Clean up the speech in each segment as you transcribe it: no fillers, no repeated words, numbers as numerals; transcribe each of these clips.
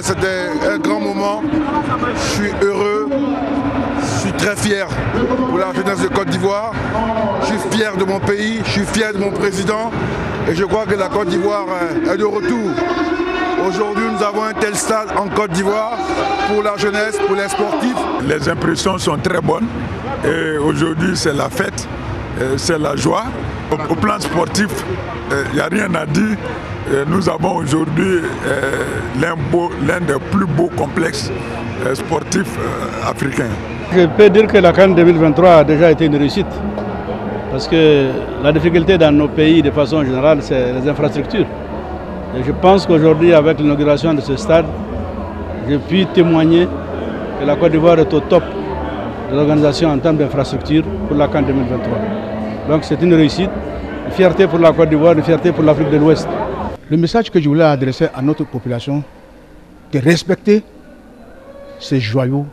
C'était un grand moment, je suis heureux, je suis très fier pour la jeunesse de Côte d'Ivoire, je suis fier de mon pays, je suis fier de mon président et je crois que la Côte d'Ivoire est de retour. Aujourd'hui nous avons un tel stade en Côte d'Ivoire pour la jeunesse, pour les sportifs. Les impressions sont très bonnes et aujourd'hui c'est la fête, c'est la joie. Au plan sportif, il n'y a rien à dire. Nous avons aujourd'hui l'un des plus beaux complexes sportifs africains. Je peux dire que la CAN 2023 a déjà été une réussite. Parce que la difficulté dans nos pays de façon générale, c'est les infrastructures. Et je pense qu'aujourd'hui, avec l'inauguration de ce stade, je puis témoigner que la Côte d'Ivoire est au top de l'organisation en termes d'infrastructures pour la CAN 2023. Donc c'est une réussite, une fierté pour la Côte d'Ivoire, une fierté pour l'Afrique de l'Ouest. Le message que je voulais adresser à notre population, c'est de respecter ces joyaux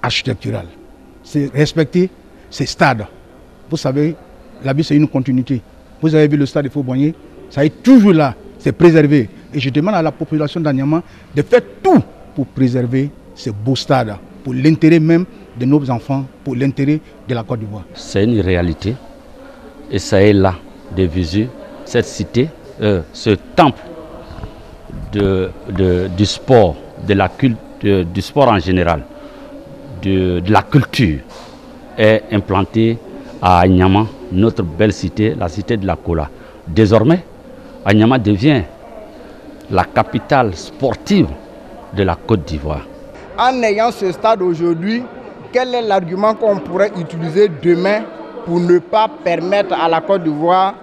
architecturaux, c'est respecter ces stades. Vous savez, la vie c'est une continuité. Vous avez vu le stade de Faux-Boigné, ça est toujours là, c'est préservé. Et je demande à la population d'Anyama de faire tout pour préserver ces beaux stades, pour l'intérêt même de nos enfants, pour l'intérêt de la Côte d'Ivoire. C'est une réalité et ça est là, de visu, cette cité. Ce temple du sport, du sport en général, de la culture, est implanté à Anyama, notre belle cité, la cité de la Kola. Désormais, Anyama devient la capitale sportive de la Côte d'Ivoire. En ayant ce stade aujourd'hui, quel est l'argument qu'on pourrait utiliser demain pour ne pas permettre à la Côte d'Ivoire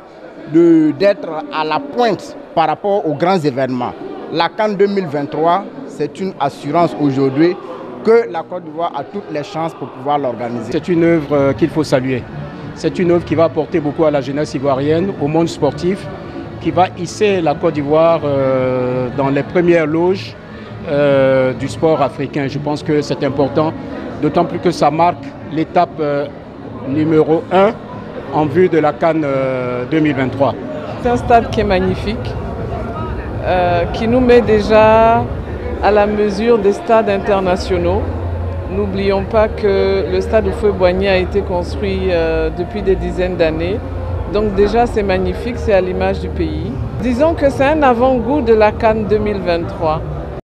d'être à la pointe par rapport aux grands événements? La CAN 2023, c'est une assurance aujourd'hui que la Côte d'Ivoire a toutes les chances pour pouvoir l'organiser. C'est une œuvre qu'il faut saluer. C'est une œuvre qui va apporter beaucoup à la jeunesse ivoirienne, au monde sportif, qui va hisser la Côte d'Ivoire dans les premières loges du sport africain. Je pense que c'est important, d'autant plus que ça marque l'étape numéro 1 en vue de la CAN 2023. C'est un stade qui est magnifique, qui nous met déjà à la mesure des stades internationaux. N'oublions pas que le stade de Faux-Boigné a été construit depuis des dizaines d'années. Donc déjà c'est magnifique, c'est à l'image du pays. Disons que c'est un avant-goût de la CAN 2023.